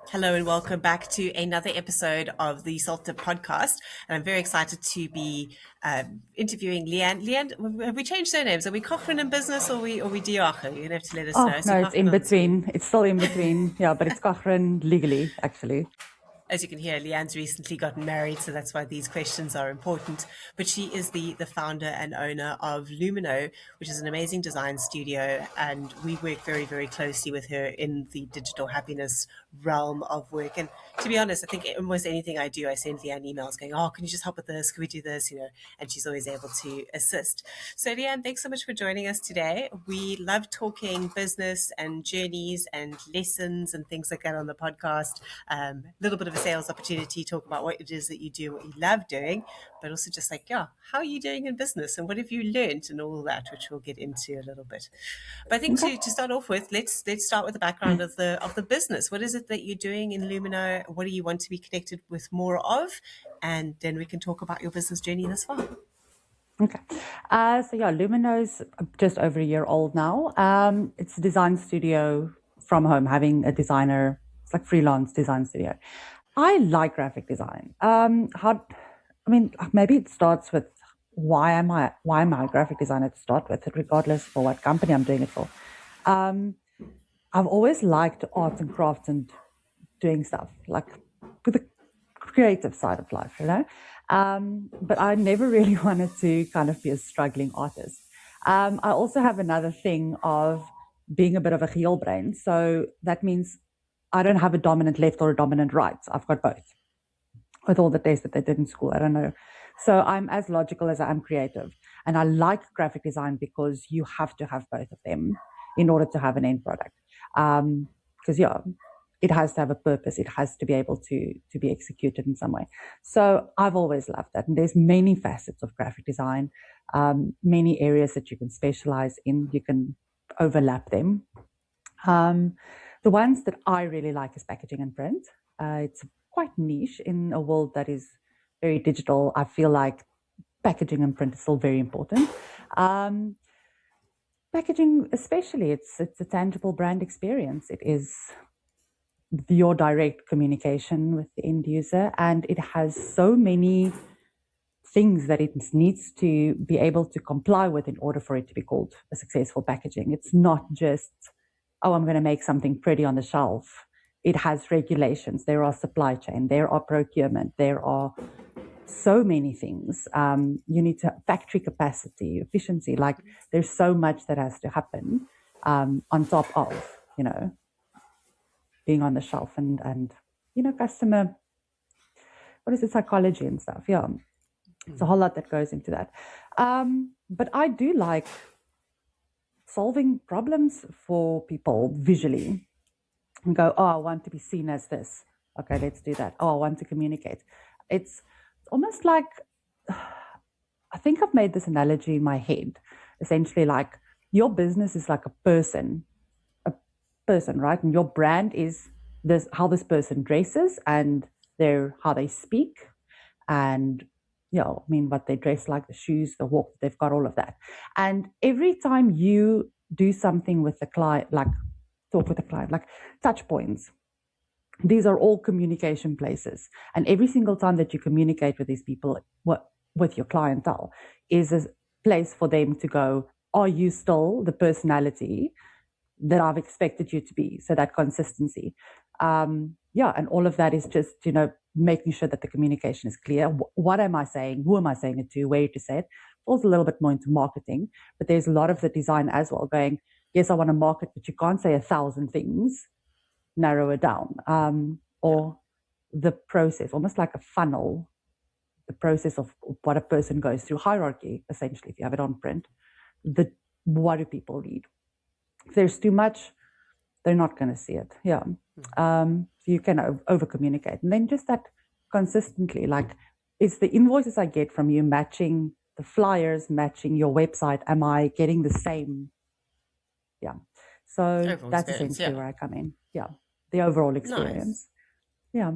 Hello and welcome back to another episode of the SaltDipped podcast. And I'm very excited to be interviewing Liane. Liane, have we changed surnames? Are we Cochrane in business or we Diache? You're going to have to let us know. Oh, So no, it's Cochrane in on screen. between. It's still in between. Yeah, but it's Cochrane legally, actually. As you can hear, Liane's recently gotten married, so that's why these questions are important. But she is the founder and owner of Lumeno, which is an amazing design studio, and we work very, very closely with her in the digital happiness realm of work. And to be honest, I think almost anything I do, I send Liane emails going, "Oh, can you just help with this? Can we do this?" And she's always able to assist. So Liane, thanks so much for joining us today. We love talking business and journeys and lessons and things like that on the podcast. A little bit of a sales opportunity, talk about what it is that you do, what you love doing, but also just like, how are you doing in business and what have you learned and all that, which we'll get into a little bit. But I think Okay. to start off with, let's start with the background of the business. What is it that you're doing in Lumino? What do you want to be connected with more of? And then we can talk about your business journey thus far. Okay. Lumino's just over a year old now. It's a design studio from home, having a designer. It's like freelance design studio. I like graphic design. Maybe it starts with why am I a graphic designer to start with, regardless for what company I'm doing it for. I've always liked arts and crafts and doing stuff like with the creative side of life, but I never really wanted to kind of be a struggling artist. I also have another thing of being a bit of a heel brain. So that means I don't have a dominant left or a dominant right. I've got both with all the tests that they did in school. I don't know. So I'm as logical as I am creative. And I like graphic design because you have to have both of them in order to have an end product. Because, it has to have a purpose. It has to be able to be executed in some way. So I've always loved that. And there's many facets of graphic design, many areas that you can specialize in. You can overlap them. The ones that I really like is packaging and print. It's quite niche in a world that is very digital. I feel like packaging and print is still very important. Packaging, especially, it's a tangible brand experience. It is your direct communication with the end user, and it has so many things that it needs to be able to comply with in order for it to be called a successful packaging. It's not just, oh, I'm going to make something pretty on the shelf. It has regulations. There are supply chain. There are procurement. There are so many things. You need to factory capacity, efficiency. Like there's so much that has to happen on top of, being on the shelf and customer, what is it, psychology and stuff. Yeah. It's a whole lot that goes into that. But I do like solving problems for people visually and go, oh, I want to be seen as this. Okay, let's do that. Oh, I want to communicate. It's almost like, I think I've made this analogy in my head, essentially like your business is like a person, right? And your brand is this, how this person dresses and how they speak and what they dress like, the shoes, the walk, they've got all of that. And every time you do something with the client, like talk with the client, like touch points, these are all communication places. And every single time that you communicate with these people, with your clientele, is a place for them to go, are you still the personality that I've expected you to be? So that consistency. And all of that is just, making sure that the communication is clear. What am I saying? Who am I saying it to? Where to say it? Falls a little bit more into marketing, but there's a lot of the design as well going, yes, I want to market, but you can't say 1,000 things, narrow it down. Or the process, almost like a funnel, the process of what a person goes through, hierarchy, essentially, if you have it on print. What do people read? If there's too much, they're not going to see it. Yeah. So you can over communicate. And then just that consistently, like, is the invoices I get from you matching the flyers, matching your website? Am I getting the same? Yeah. So that's essentially where I come in. Yeah. The overall experience. Nice. Yeah.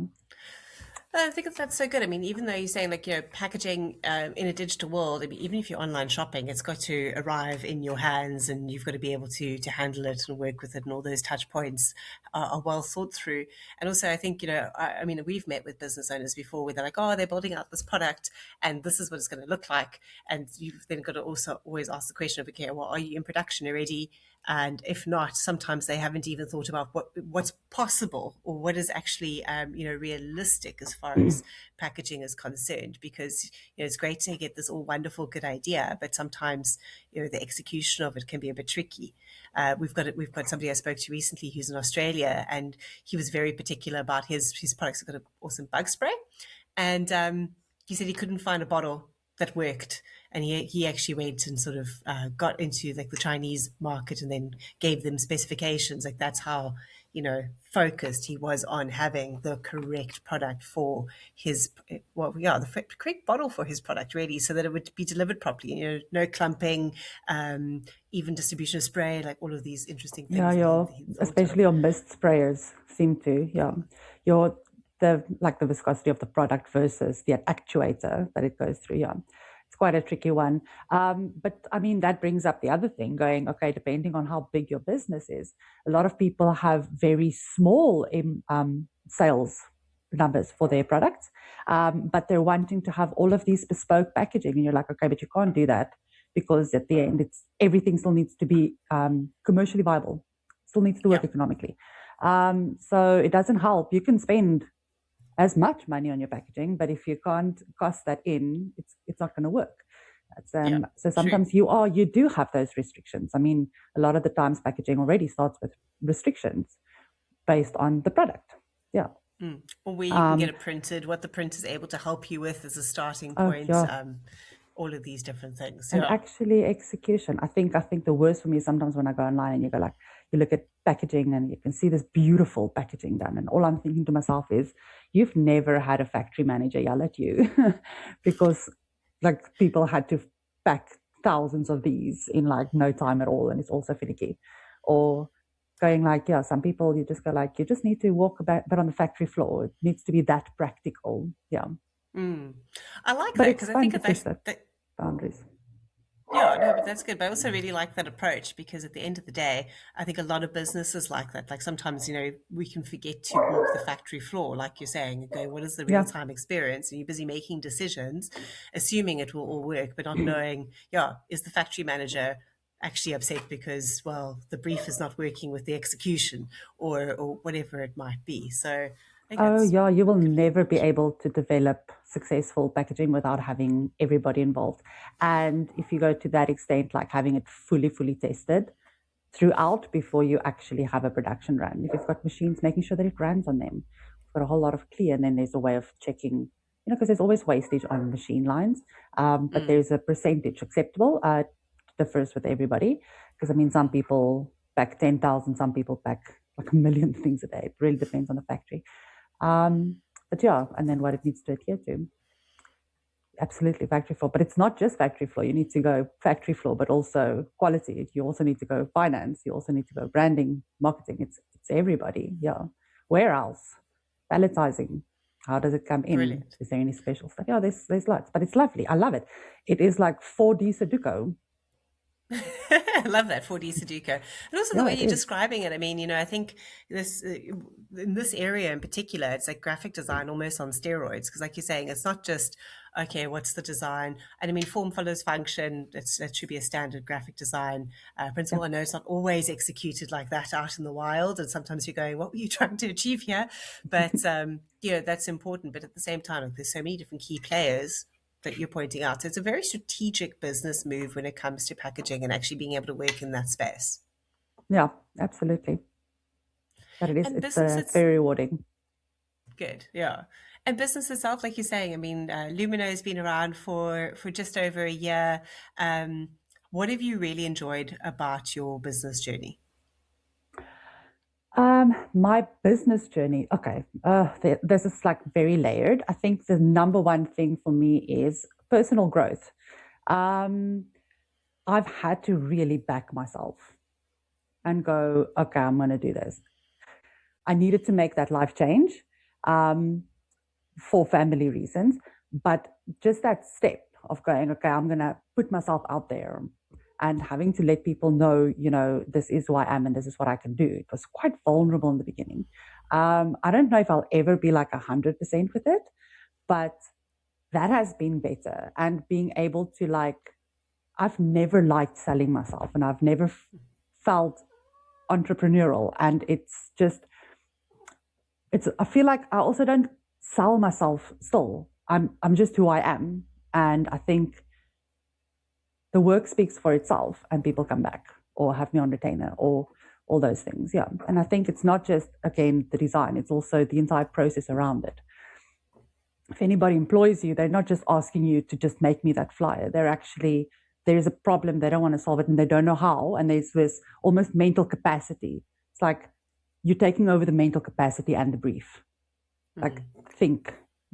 I think that's so good. I mean, even though you're saying like, packaging in a digital world, I mean, even if you're online shopping, it's got to arrive in your hands and you've got to be able to handle it and work with it, and all those touch points are well thought through. And also, I think, I mean, we've met with business owners before where they're like, oh, they're building out this product and this is what it's going to look like. And you've then got to also always ask the question of, okay, well, are you in production already? And if not, sometimes they haven't even thought about what's possible or what is actually realistic as far as packaging is concerned. Because it's great to get this all wonderful good idea, but sometimes the execution of it can be a bit tricky. We've got somebody I spoke to recently who's in Australia, and he was very particular about his products. Have got an awesome bug spray, and he said he couldn't find a bottle that worked, and he actually went and sort of got into like the Chinese market and then gave them specifications. Like that's how focused he was on having the correct product for his correct bottle for his product, really, so that it would be delivered properly. No clumping, even distribution of spray, like all of these interesting Yeah, things that your he thought of. especially your mist sprayers seem to, yeah. Your the viscosity of the product versus the actuator that it goes through, yeah. It's quite a tricky one. But I mean, that brings up the other thing going, okay, depending on how big your business is, a lot of people have very small sales numbers for their products, but they're wanting to have all of these bespoke packaging. And you're like, okay, but you can't do that because at the end, everything still needs to be commercially viable, still needs to work Yeah, economically. So it doesn't help. You can spend as much money on your packaging, but if you can't cost that in, it's not going to work. yeah, So true. sometimes you do have those restrictions. I mean, a lot of the times packaging already starts with restrictions based on the product. Yeah. Or where you can get Um, it printed, what the print is able to help you with as a starting oh point. yeah. All of these different things. And Yeah. actually execution. I think the worst for me is sometimes when I go online and you look at packaging and you can see this beautiful packaging done. And all I'm thinking to myself is, you've never had a factory manager yell at you because like people had to pack thousands of these in like no time at all. And it's also finicky. Or going like, yeah, some people you just go like, you just need to walk about, but on the factory floor, it needs to be that practical. Yeah. Mm. I like But that it's because I fun think to that push that boundaries. yeah, no, but that's good. But I also really like that approach because at the end of the day, I think a lot of businesses like that. Like sometimes, we can forget to walk the factory floor, like you're saying, and go, what is the real Yeah. time experience? And you're busy making decisions, assuming it will all work, but not knowing, yeah, is the factory manager actually upset because, well, the brief is not working with the execution or whatever it might be. So I think Oh, that's yeah, you will a good never be approach. able to develop successful packaging without having everybody involved. And if you go to that extent, like having it fully tested throughout before you actually have a production run. If you've got machines, making sure that it runs on them. We've got a whole lot of clear, and then there's a way of checking, because there's always wastage on machine lines, but Mm. there's a percentage acceptable. Differs with everybody, because I mean, some people pack 10,000, some people pack like a million things a day. It really depends on the factory. But yeah, and then what it needs to adhere to. Absolutely, factory floor. But it's not just factory floor. You need to go factory floor, but also quality. You also need to go finance. You also need to go branding, marketing. It's everybody. Yeah. Where else? Palletizing. How does it come in? Brilliant. Is there any special stuff? Yeah, there's lots, but it's lovely. I love it. It is like 4D Sudoku. I love that 4D Sudoku. And also the Yeah, way it you're is. describing it. I mean, I think this in this area in particular, it's like graphic design almost on steroids. Because, like you're saying, it's not just okay, what's the design? And I mean, form follows function. That should be a standard graphic design Yeah. principle. I know it's not always executed like that out in the wild, and sometimes you're going, "What were you trying to achieve here?" But that's important. But at the same time, like, there's so many different key players that you're pointing out. So it's a very strategic business move when it comes to packaging and actually being able to work in that space. Yeah, absolutely. But it is. And It's business, it's it's very rewarding. good, yeah. And business itself, like you're saying, I mean, Lumino has been around for just over a year. Um, what have you really enjoyed about your business journey? My business journey. Okay, this is like very layered. I think the number one thing for me is personal growth. Um, I've had to really back myself and go, okay, I'm going to do this. I needed to make that life change. Um, for family reasons. But just that step of going, okay, I'm going to put myself out there and having to let people know, this is who I am and this is what I can do. It was quite vulnerable in the beginning. I don't know if I'll ever be like 100% with it, but that has been better. And being able to I've never liked selling myself, and I've never felt entrepreneurial. And I feel like I also don't sell myself still. I'm just who I am. And I think the work speaks for itself and people come back or have me on retainer or all those things. Yeah. And I think it's not just, again, the design, it's also the entire process around it. If anybody employs you, they're not just asking you to just make me that flyer. There is a problem, they don't want to solve it and they don't know how. And there's this almost mental capacity. It's like you're taking over the mental capacity and the brief. Like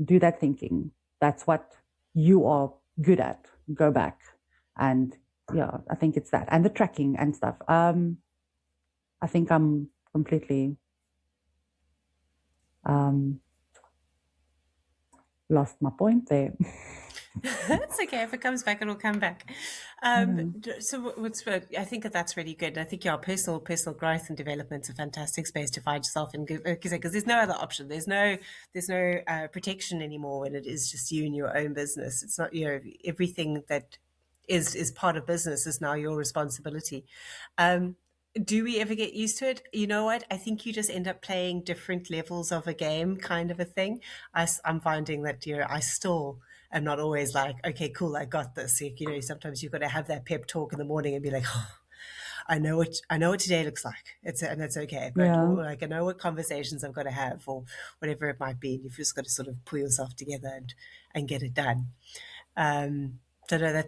do that thinking. That's what you are good at. Go back. And yeah, I think it's that. And the tracking and stuff. I think I'm completely lost my point there. That's okay. If it comes back, it'll come back. So I think that's really good. I think personal growth and development's a fantastic space to find yourself in, because there's no other option. There's no protection anymore when it is just you and your own business. It's not, everything that is part of business is now your responsibility. Do we ever get used to it? You know what? I think you just end up playing different levels of a game, kind of a thing. I'm finding that, I still am not always like, okay, cool, I got this. Sometimes you've got to have that pep talk in the morning and be like, oh, I know what today looks like. And that's okay. But I know what conversations I've got to have or whatever it might be. And you've just got to sort of pull yourself together and get it done. So no,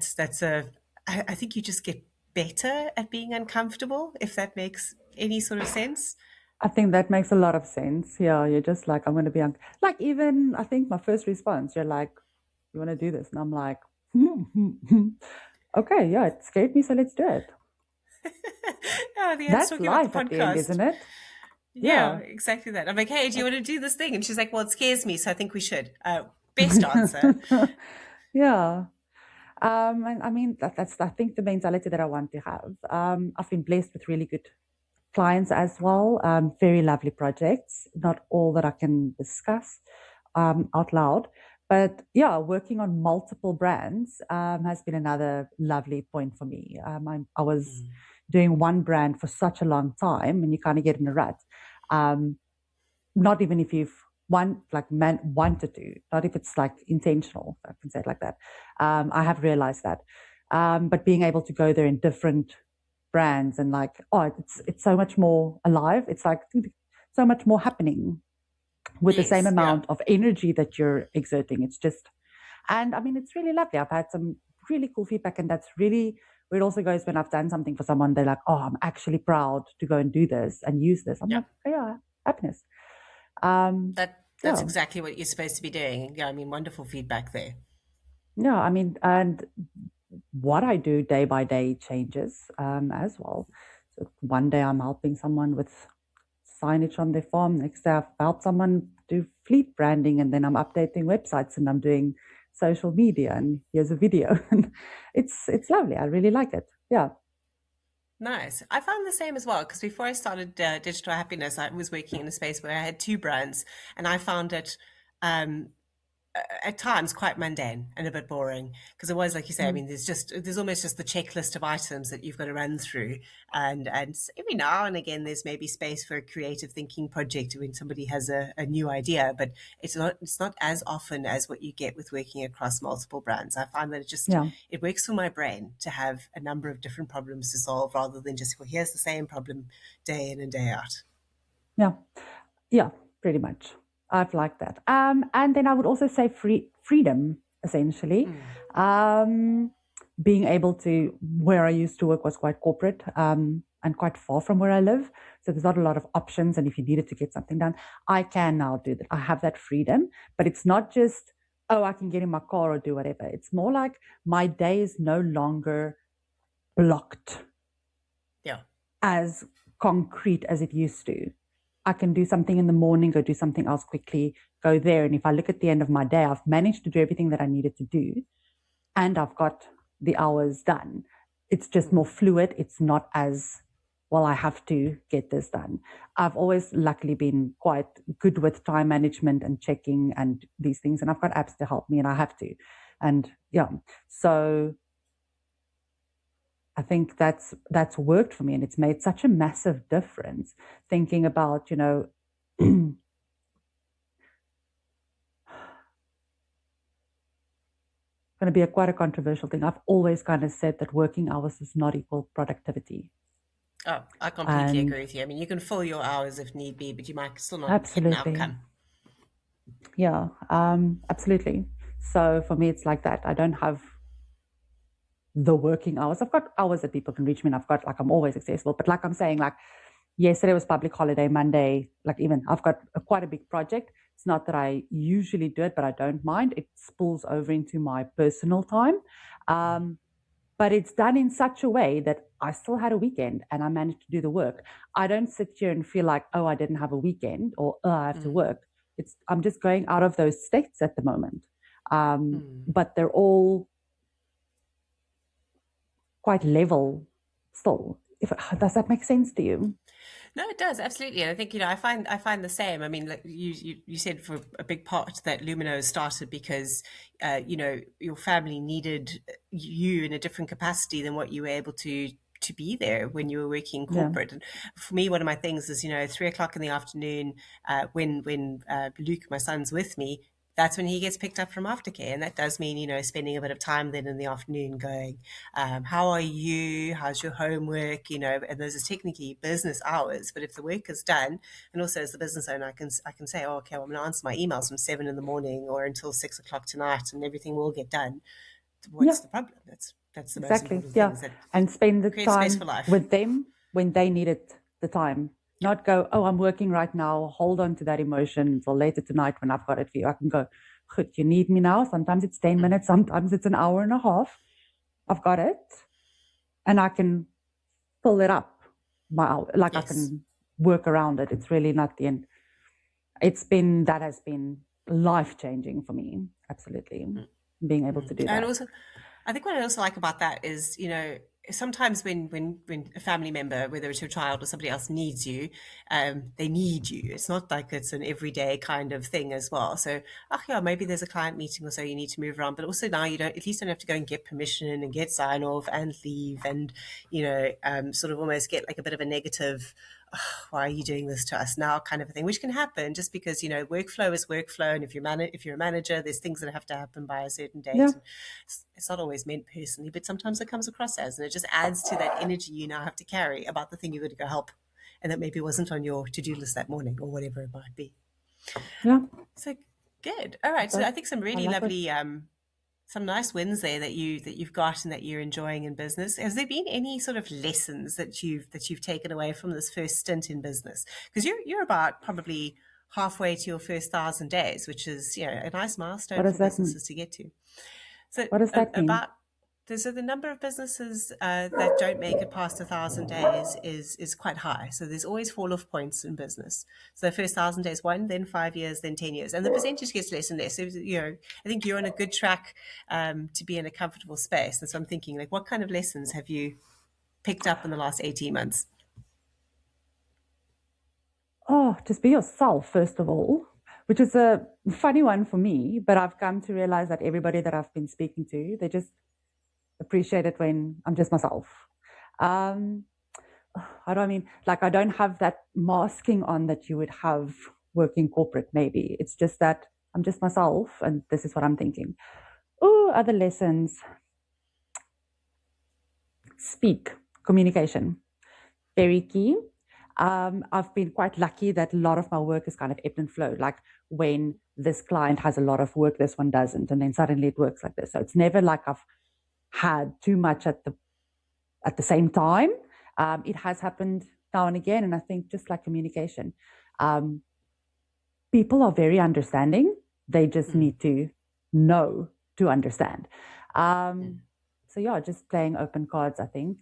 I think you just get better at being uncomfortable, if that makes any sort of sense. I think that makes a lot of sense. Yeah, you're just like, I'm going to be even I think my first response, you're like, you want to do this? And I'm like, okay, yeah, it scared me, so let's do it. That's life at the end, isn't it? Yeah, exactly that. I'm like, hey, do you want to do this thing? And she's like, well, it scares me, so I think we should. Best answer. Yeah. And I mean, that's, I think, the mentality that I want to have. I've been blessed with really good clients as well. Very lovely projects, not all that I can discuss out loud. But yeah, working on multiple brands has been another lovely point for me. I was doing one brand for such a long time, and you kind of get in a rut. Not even if you've wanted to, not if it's like intentional, I can say it like that. I have realized that. But being able to go there in different brands and it's so much more alive. It's like so much more happening with the same amount of energy that you're exerting. It's just, and I mean, it's really lovely. I've had some really cool feedback, and that's really where it also goes when I've done something for someone. They're like, oh, I'm actually proud to go and do this and use this. I'm like, oh, yeah, happiness. That's exactly what you're supposed to be doing. Yeah, I mean, wonderful feedback there. Yeah, I mean, and what I do day by day changes as well. So one day I'm helping someone with signage on their farm. Next day I've helped someone do fleet branding, and then I'm updating websites and I'm doing social media, and here's a video. It's lovely. I really like it. Yeah. Nice. I found the same as well, because before I started Digital Happiness, I was working in a space where I had two brands, and I found it at times quite mundane and a bit boring, because it was, like you say, I mean, there's almost just the checklist of items that you've got to run through, and every now and again there's maybe space for a creative thinking project when somebody has a new idea, but it's not as often as what you get with working across multiple brands. I find that it works for my brain to have a number of different problems to solve, rather than just, well, here's the same problem day in and day out. Yeah, pretty much. I've liked that. And then I would also say freedom, essentially. Being able to, where I used to work was quite corporate and quite far from where I live. So there's not a lot of options. And if you needed to get something done, I can now do that. I have that freedom, but it's not just, oh, I can get in my car or do whatever. It's more like my day is no longer blocked as concrete as it used to. I can do something in the morning, go do something else quickly, go there. And if I look at the end of my day, I've managed to do everything that I needed to do, and I've got the hours done. It's just more fluid. It's not as, well, I have to get this done. I've always luckily been quite good with time management and checking and these things, and I've got apps to help me, and I have to. And yeah, so I think that's worked for me, and it's made such a massive difference. Thinking about, going to be quite a controversial thing. I've always kind of said that working hours does not equal productivity. Oh, I completely agree with you. I mean, you can fill your hours if need be, but you might still not get an Absolutely. outcome. Yeah, absolutely. So for me, it's like that. I don't have the working hours. I've got hours that people can reach me, and I'm always accessible. But like I'm saying, yesterday was public holiday, Monday, even I've got quite a big project. It's not that I usually do it, but I don't mind. It spools over into my personal time. But it's done in such a way that I still had a weekend and I managed to do the work. I don't sit here and feel like, oh, I didn't have a weekend, or I have to work. I'm just going out of those states at the moment. But they're all quite level still. Does that make sense to you? No, it does, absolutely. And I think, I find the same. I mean, like you said, for a big part that Lumeno started because your family needed you in a different capacity than what you were able to be there when you were working corporate. And for me, one of my things is, 3 o'clock in the afternoon, when Luke, my son's, with me, that's when he gets picked up from aftercare. And that does mean, spending a bit of time then in the afternoon going, how are you? How's your homework? And those are technically business hours, but if the work is done, and also as the business owner, I can say, oh, okay, well, I'm going to answer my emails from 7 in the morning or until 6 o'clock tonight, and everything will get done. What's the problem? That's the most important thing. And spend the time with them when they needed the time. Not go, oh, I'm working right now. Hold on to that emotion until later tonight when I've got it for you. I can go, good, you need me now. Sometimes it's 10 minutes. Sometimes it's an hour and a half. I've got it. And I can pull it up. I can work around it. It's really not the end. That has been life-changing for me. Absolutely. Being able to do that. And also, I think what I also like about that is, sometimes when a family member, whether it's your child or somebody else, needs you, they need you. It's not like it's an everyday kind of thing as well. So, maybe there's a client meeting or so you need to move around, but also now you at least don't have to go and get permission and get sign off and leave and, sort of almost get like a bit of a negative, oh, why are you doing this to us now kind of a thing, which can happen just because, workflow is workflow. And if you're a manager, there's things that have to happen by a certain date. Yeah. It's not always meant personally, but sometimes it comes across as, and it just adds to that energy you now have to carry about the thing you're going to go help. And that maybe wasn't on your to-do list that morning or whatever it might be. Yeah. So good. All right. So I think some really lovely, some nice wins there that you've got and that you're enjoying in business. Has there been any sort of lessons that you've taken away from this first stint in business? Because you're about probably halfway to your first 1,000 days, which is a nice milestone for businesses to get to. So what does that mean? So the number of businesses that don't make it past 1,000 days is quite high. So there's always fall-off points in business. So the first 1,000 days, 1, then 5 years, then 10 years. And the percentage gets less and less. So, I think you're on a good track to be in a comfortable space. And so I'm thinking, what kind of lessons have you picked up in the last 18 months? Oh, just be yourself, first of all, which is a funny one for me. But I've come to realize that everybody that I've been speaking to, they just appreciate it when I'm just myself. How do I mean? I don't have that masking on that you would have working corporate, maybe. It's just that I'm just myself and this is what I'm thinking. Oh, other lessons. Speak, communication, very key. I've been quite lucky that a lot of my work is kind of ebb and flow. Like when this client has a lot of work, this one doesn't, and then suddenly it works like this. So it's never like I've had too much at the same time. It has happened now and again, and I think just like communication, people are very understanding. They just need to know to understand. So yeah, just playing open cards, I think,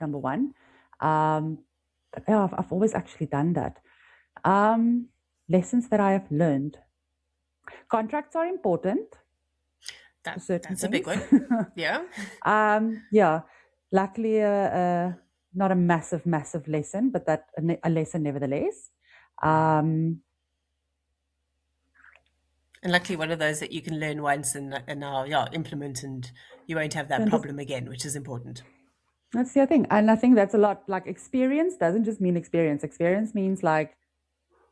number one. I've always actually done that. Lessons that I have learned. Contracts are important for certain That's a big things. one. Yeah. Yeah, luckily, not a massive lesson, but that a lesson nevertheless. Um, And luckily, one of those that you can learn once and now, yeah, implement, and you won't have that and just problem again, which is important. that's the other thing, and I think that's a lot. Like experience doesn't just mean experience. Experience means like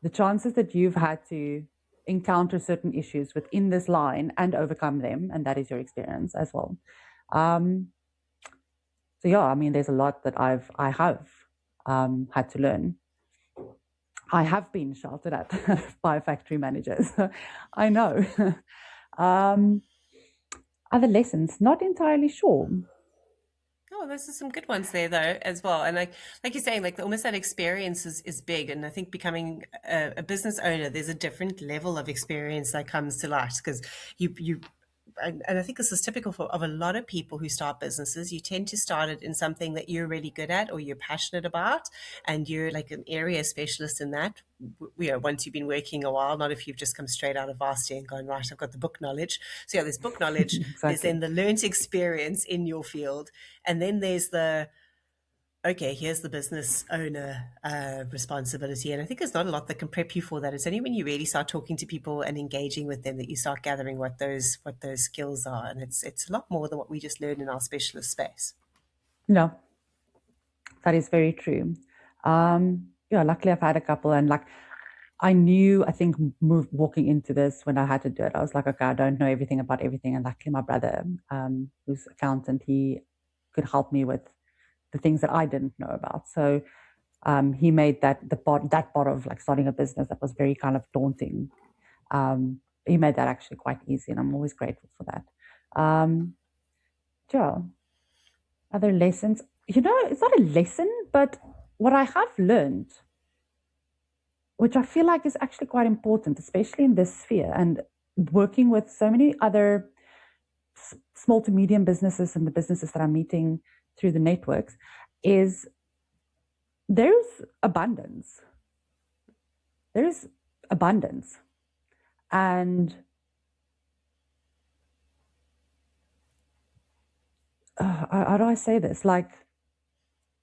the chances that you've had to encounter certain issues within this line and overcome them, and that is your experience as well. Um, so yeah, I mean, there's a lot that I have had to learn. I have been shouted at by factory managers. I know. um, Other lessons, not entirely sure. Oh, those are some good ones there, though, as well. And like you're saying, like almost that experience is big. And I think becoming a business owner, there's a different level of experience that comes to light because you and I think this is typical of a lot of people who start businesses. You tend to start it in something that you're really good at or you're passionate about, and you're like an area specialist in that. Once you've been working a while, not if you've just come straight out of varsity and gone, right, I've got the book knowledge. So yeah, there's book knowledge. There's Exactly. then the learned experience in your field, and then there's the okay, here's the business owner responsibility. And I think there's not a lot that can prep you for that. It's only when you really start talking to people and engaging with them that you start gathering what those skills are. And it's a lot more than what we just learn in our specialist space. No, that is very true. Yeah, luckily I've had a couple, and like I knew, I think, walking into this when I had to do it, I was like, okay, I don't know everything about everything. And luckily, my brother, who's accountant, he could help me with the things that I didn't know about. So he made that part of like starting a business that was very kind of daunting. He made that actually quite easy, and I'm always grateful for that. Yeah, other lessons. It's not a lesson, but what I have learned, which I feel like is actually quite important, especially in this sphere and working with so many other small to medium businesses and the businesses that I'm meeting through the networks, is there's abundance. There's abundance. And how do I say this? Like,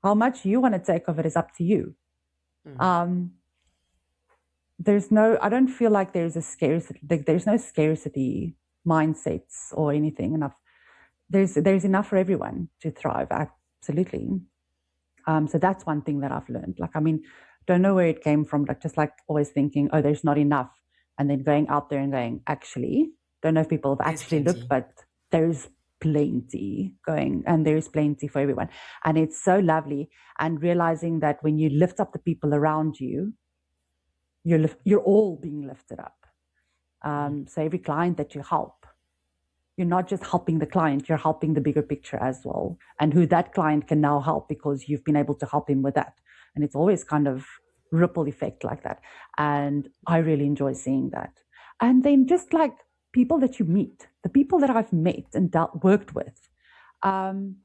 how much you want to take of it is up to you. I don't feel like there's a scarcity, like there's no scarcity mindsets or anything enough. There's enough for everyone to thrive. Absolutely. So that's one thing that I've learned. Like, I mean, don't know where it came from, like just like always thinking, oh, there's not enough. And then going out there and going, actually, don't know if people have There's actually looked, plenty. but there's plenty going, and there's plenty for everyone. And it's so lovely. And realizing that when you lift up the people around you, you're all being lifted up. So every client that you help, you're not just helping the client, you're helping the bigger picture as well, and who that client can now help because you've been able to help him with that. And it's always kind of ripple effect like that. And I really enjoy seeing that. And then just like people that you meet, the people that I've met and worked with, again,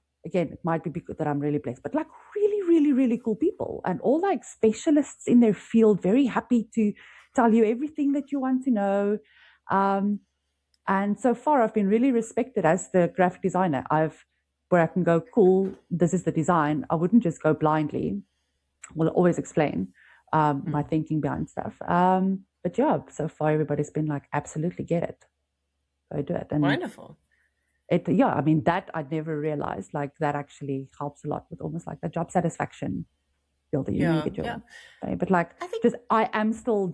it might be because that I'm really blessed, but like really, really, really cool people, and all like specialists in their field, very happy to tell you everything that you want to know. And so far, I've been really respected as the graphic designer. Where I can go, cool, this is the design. I wouldn't just go blindly. Will always explain my thinking behind stuff. But yeah, so far everybody's been like, absolutely get it, go do it. And Wonderful. I mean, that I'd never realized, like that actually helps a lot with almost like the job satisfaction feel that you Yeah, need yeah. your day. But like, I think I am still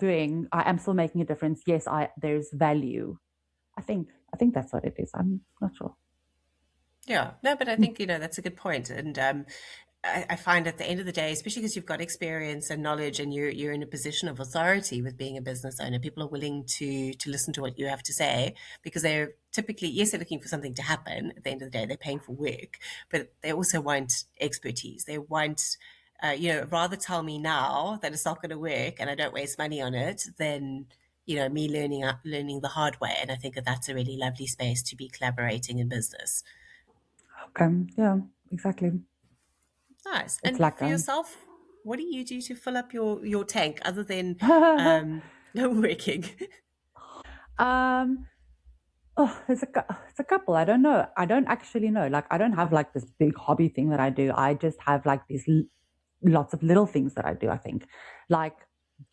making a difference. Yes, there's value. I think that's what it is. I'm not sure. yeah, no, but I think that's a good point, and I find at the end of the day, especially because you've got experience and knowledge, and you're in a position of authority with being a business owner, people are willing to listen to what you have to say because they're typically, yes, they're looking for something to happen. At the end of the day, they're paying for work, but they also want expertise. They want rather tell me now that it's not going to work and I don't waste money on it than me learning the hard way. And I think that that's a really lovely space to be collaborating in business. Okay. Yeah. Exactly. Nice. It's And like for yourself, What do you do to fill up your tank other than working? um, oh, it's a couple. I don't know. I don't actually know. Like, I don't have like this big hobby thing that I do. I just have like these lots of little things that I do. I think, like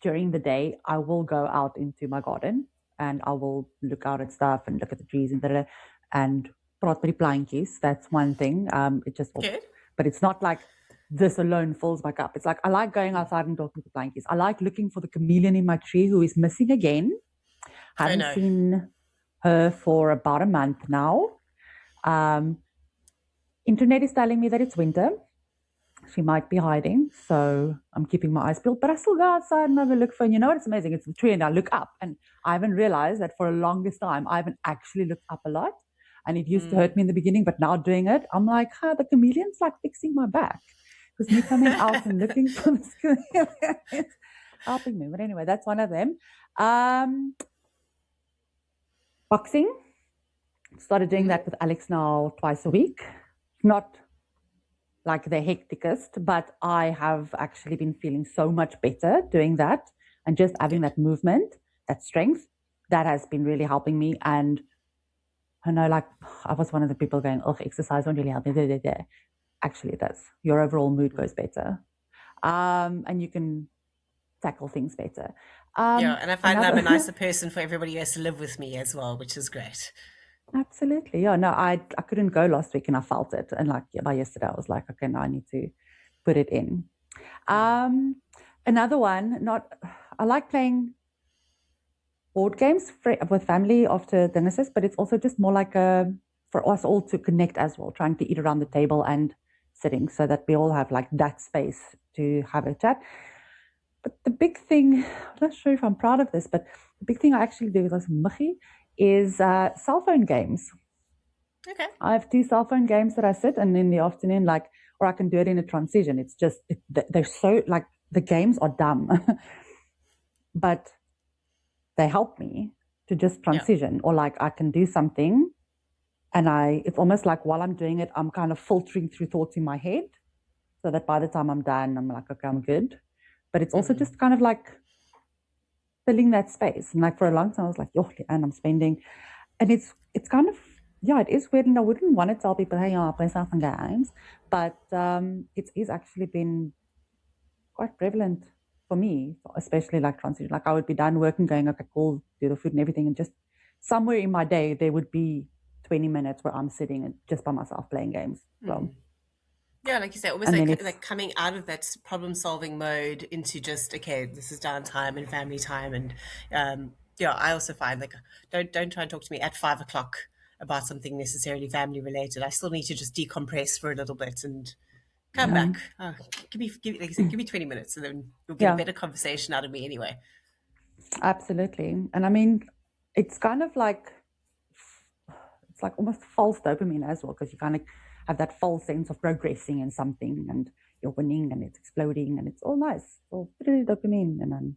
during the day, I will go out into my garden and I will look out at stuff and look at the trees and and praat met die plantjies. That's one thing. It just will, Good. but it's not like this alone fills my cup. It's like I like going outside and talking to the plantjies. I like looking for the chameleon in my tree who is missing again. Haven't seen her for about a month now. Internet is telling me that it's winter. She might be hiding, so I'm keeping my eyes peeled. But I still go outside and have a look for. And you know what? It's amazing. It's the tree, and I look up, and I haven't realized that for the longest time I haven't actually looked up a lot. And it used to hurt me in the beginning, but now doing it, I'm like, the chameleon's like fixing my back because me coming out and looking for the chameleon is helping me. But anyway, that's one of them. Boxing. Started doing that with Alex now twice a week. Not like the hecticest, but I have actually been feeling so much better doing that and just having that movement, that strength, that has been really helping me. And I know, like, I was one of the people going, oh, exercise won't really help me. Actually, it does. Your overall mood goes better. And you can tackle things better. And I find that I'm a nicer person for everybody who has to live with me as well, which is great. Absolutely. Yeah, no, I couldn't go last week and I felt it. And like by yesterday, I was like, okay, now I need to put it in. Another one, I like playing board games with family after dinner, but it's also just more like for us all to connect as well, trying to eat around the table and sitting so that we all have like that space to have a chat. But the big thing, I'm not sure if I'm proud of this, but the big thing I actually do with us Muggy is cell phone games. Okay. I have 2 cell phone games that I sit and in the afternoon, or I can do it in a transition. It's just, they're so, like, the games are dumb, but they help me to just transition or like I can do something and it's almost like while I'm doing it, I'm kind of filtering through thoughts in my head so that by the time I'm done, I'm like, okay, I'm good. But it's also just kind of like filling that space. And like for a long time, I was like, and I'm spending. And it's kind of, it is weird. And I wouldn't want to tell people, hey, I play cell phone games. But it is actually been quite prevalent for me, especially like transition. Like I would be done working, going, okay, cool, do the food and everything. And just somewhere in my day, there would be 20 minutes where I'm sitting and just by myself playing games. So. Yeah, like you said, almost like coming out of that problem-solving mode into just, okay, this is downtime and family time. And I also find like don't try and talk to me at 5 o'clock about something necessarily family related. I still need to just decompress for a little bit and come back. Give me 20 minutes and then you'll get a better conversation out of me anyway. Absolutely. And I mean, it's kind of like, it's like almost false dopamine as well, because you kind of have that false sense of progressing in something and you're winning and it's exploding and it's all nice. It's all really dopamine. And then,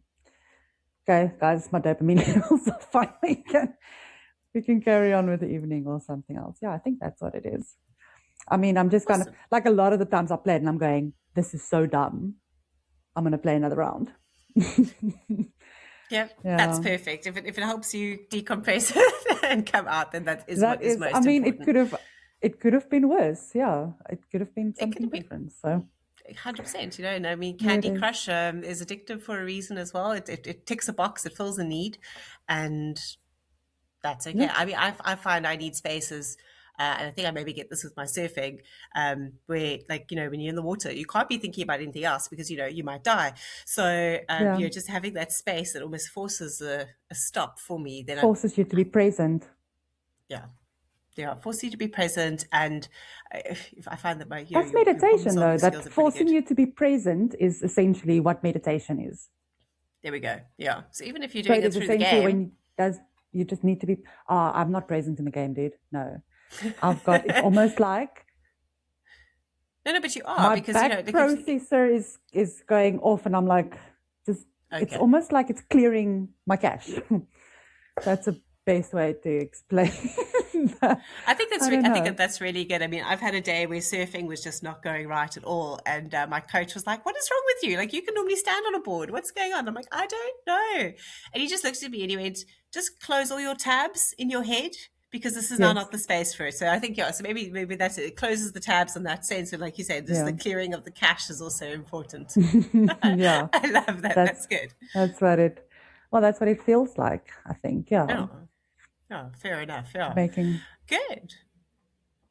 okay, guys, my dopamine levels are fine. We can carry on with the evening or something else. Yeah, I think that's what it is. I mean, I'm just kind of, like a lot of the times I played and I'm going, this is so dumb. I'm going to play another round. Yeah, that's perfect. If it helps you decompress and come out, then that is what is most important. It could have been worse. Yeah, it could have been something different. So 100%, and I mean, Candy Crush is addictive for a reason as well. It ticks a box, it fills a need, and that's okay. I mean, I find I need spaces, and I think I maybe get this with my surfing, where, like, when you're in the water, you can't be thinking about anything else because, you might die. So, just having that space that almost forces a stop for me. Then forces you to be present. Yeah, force you to be present, and I find that that's meditation, though. That forcing you to be present is essentially what meditation is. There we go. Yeah. So even if you're doing it through the game, you just need to be. I'm not present in the game, dude. No, I've got. It's almost like. No, but you are, because back processor is going off, and I'm like, just. Okay. It's almost like it's clearing my cache. That's a best way to explain. I think that's I don't I think know. that that's really good. I mean, I've had a day where surfing was just not going right at all, and my coach was like, "What is wrong with you? Like, you can normally stand on a board. What's going on?" I'm like, "I don't know." And he just looked at me and he went, "Just close all your tabs in your head." Because this is now Yes. not the space for it. So I think, yeah, so maybe that's it. It closes the tabs in that sense. And like you said, just the Yeah. clearing of the cache is also important. Yeah. I love that. That's That's good. that's what it well, that's what it feels like, I think. Yeah. Oh, oh, fair enough. Yeah. Making Good.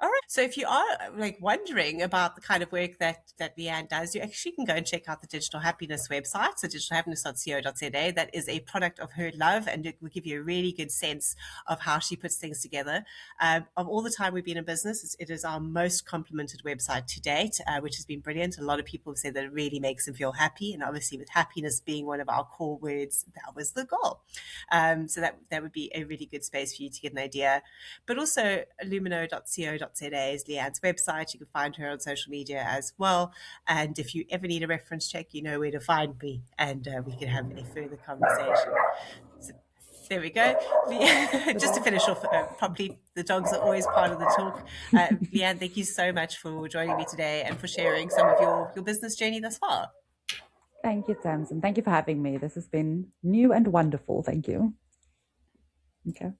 All right. So if you are like wondering about the kind of work that Liane does, you actually can go and check out the Digital Happiness website, so digitalhappiness.co.za. That is a product of her love, and it will give you a really good sense of how she puts things together. Of all the time we've been in business, it is our most complimented website to date, which has been brilliant. A lot of people have said that it really makes them feel happy, and obviously with happiness being one of our core words, that was the goal. So that would be a really good space for you to get an idea. But also lumeno.co.za is Liane's website. You can find her on social media as well. And if you ever need a reference check, you know where to find me, and we can have a further conversation. So there we go. Just to finish off properly, the dogs are always part of the talk. Liane, thank you so much for joining me today and for sharing some of your business journey thus far. Thank you, Tamsin. Thank you for having me. This has been new and wonderful. Thank you. Okay.